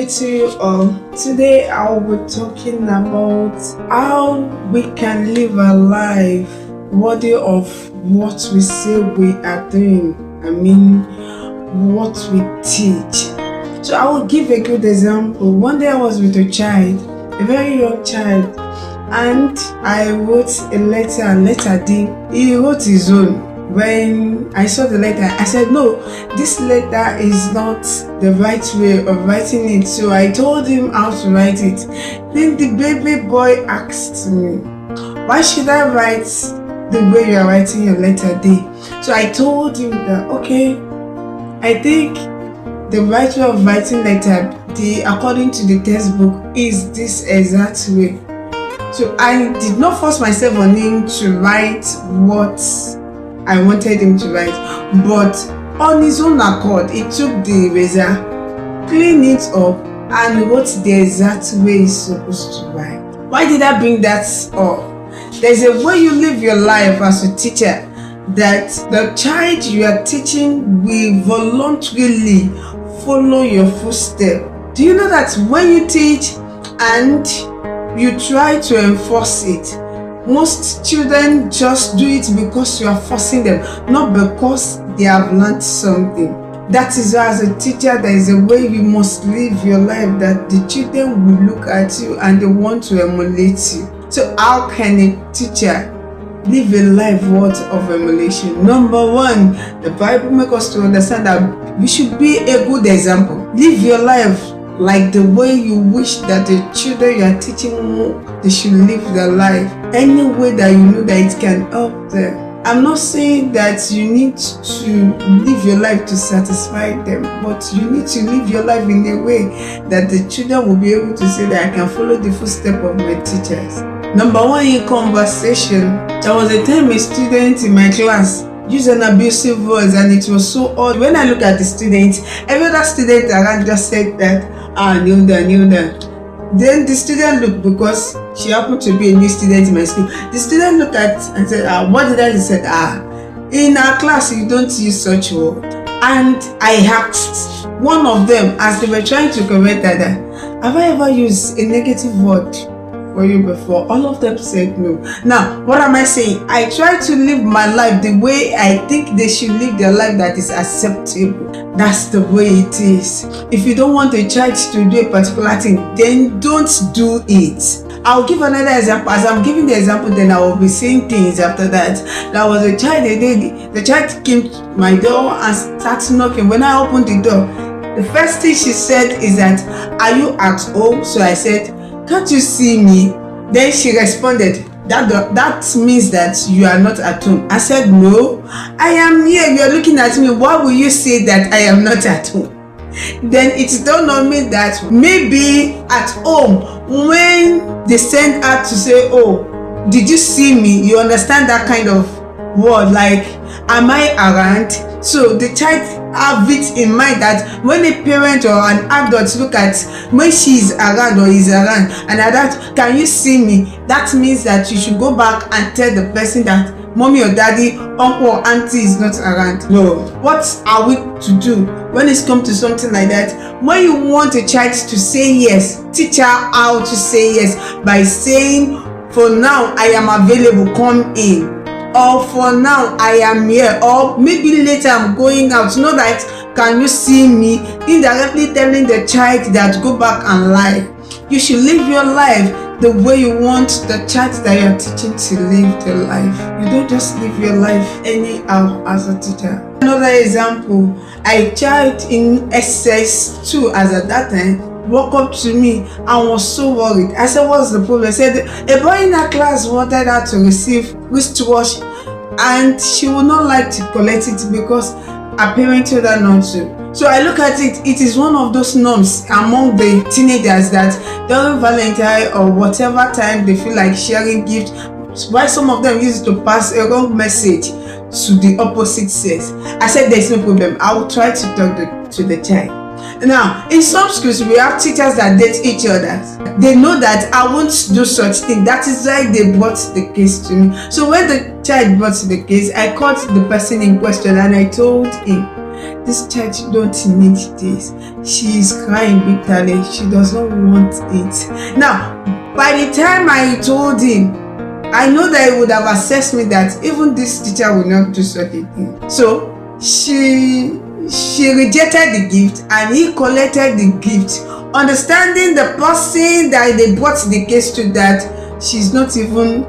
little. Today I'll be talking about how we can live a life worthy of what we say we are doing. I mean, what we teach. So I will give a good example. One day I was with a child, a very young child, and I wrote a letter D. He wrote his own. When I saw the letter, I said, no, this letter is not the right way of writing it. So I told him how to write it. Then the baby boy asked me, why should I write the way you are writing your letter D? So I told him that, okay, I think the right way of writing letter D, according to the textbook, is this exact way. So I did not force myself on him to write what I wanted him to write, but on his own accord, he took the eraser, cleaned it up, and wrote the exact way he's supposed to write. Why did I bring that up? There's a way you live your life as a teacher that the child you are teaching will voluntarily follow your footsteps. Do you know that when you teach and you try to enforce it, most children just do it because you are forcing them, not because they have learned something. That is why as a teacher, there is a way you must live your life that the children will look at you and they want to emulate you. So how can a teacher live a life worth of emulation? Number one, the Bible makes us to understand that we should be a good example. Live your life like the way you wish that the children you are teaching, they should live their life. Any way that you know that it can help them. I'm not saying that you need to live your life to satisfy them, but you need to live your life in a way that the children will be able to say that I can follow the footsteps of my teachers. Number one, in conversation. There was a time a student in my class used an abusive voice, and it was so odd. When I look at the students, every other student around just said that, kneel down. Then the student looked, because she happened to be a new student in my school. The student looked at and said, what did I do? He said, in our class you don't use such word. And I asked one of them, as they were trying to correct that, have I ever used a negative word for you before? All of them said no. Now, what am I saying? I try to live my life the way I think they should live their life that is acceptable. That's the way it is. If you don't want a child to do a particular thing, then don't do it. I'll give another example. As I'm giving the example, then I will be saying things after that. There was a child, the child came to my door and started knocking. When I opened the door, the first thing she said is that, are you at home? So I said, can't you see me? Then she responded, that means that you are not at home. I said, no, I am here. You are looking at me. Why will you say that I am not at home? Then it dawned on me that maybe at home, when they send her to say, oh, did you see me? You understand that kind of word, like, am I around? So the child have it in mind that when a parent or an adult look at when she is around or is around and that, can you see me? That means that you should go back and tell the person that mommy or daddy, uncle or auntie is not around. No. What are we to do when it's come to something like that? When you want a child to say yes, teach her how to say yes by saying, for now I am available, come in. Or for now I am here, or maybe later I'm going out. Know that, can you see me? Indirectly telling the child that go back and lie. You should live your life the way you want the child that you're teaching to live their life. You don't just live your life anyhow as a teacher. Another example, a child in SS2 as at that time walked up to me and was so worried. I said, what's the problem? I said, a boy in her class wanted her to receive wristwatch and she would not like to collect it because her parents told her not to. So I look at it, it is one of those norms among the teenagers that during Valentine or whatever time they feel like sharing gifts, why some of them use it to pass a wrong message to the opposite sex. I said, there's no problem, I will try to talk to the child. Now, in some schools, we have teachers that date each other. They know that I won't do such thing. That is why they brought the case to me. So when the child brought the case, I called the person in question and I told him this church don't need this. She is crying bitterly. She does not want it. Now, by the time I told him, I know that he would have assessed me that even this teacher will not do such a thing. So she rejected the gift and he collected the gift, understanding the person that they brought the case to, that she's not even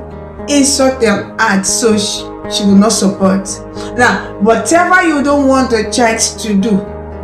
insult them at, so she will not support. Now, whatever you don't want a child to do,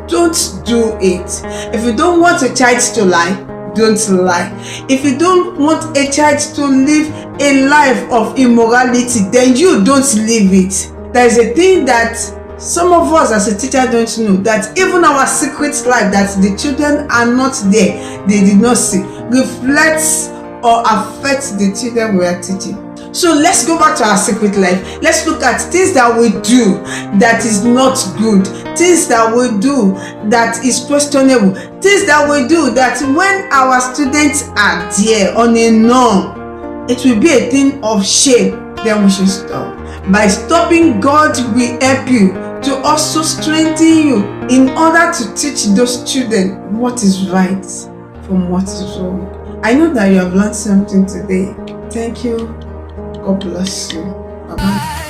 don't do it. If you don't want a child to lie, don't lie. If you don't want a child to live a life of immorality, then you don't live it. There is a thing that some of us as a teacher don't know, that even our secret life that the children are not there, they did not see, reflects or affects the children we are teaching. So let's go back to our secret life. Let's look at things that we do that is not good, things that we do that is questionable, things that we do that when our students are there on a norm, it will be a thing of shame. Then we should stop. By stopping, God will help you to also strengthen you in order to teach those children what is right from what is wrong. I know that you have learned something today. Thank you. God bless you. Bye-bye.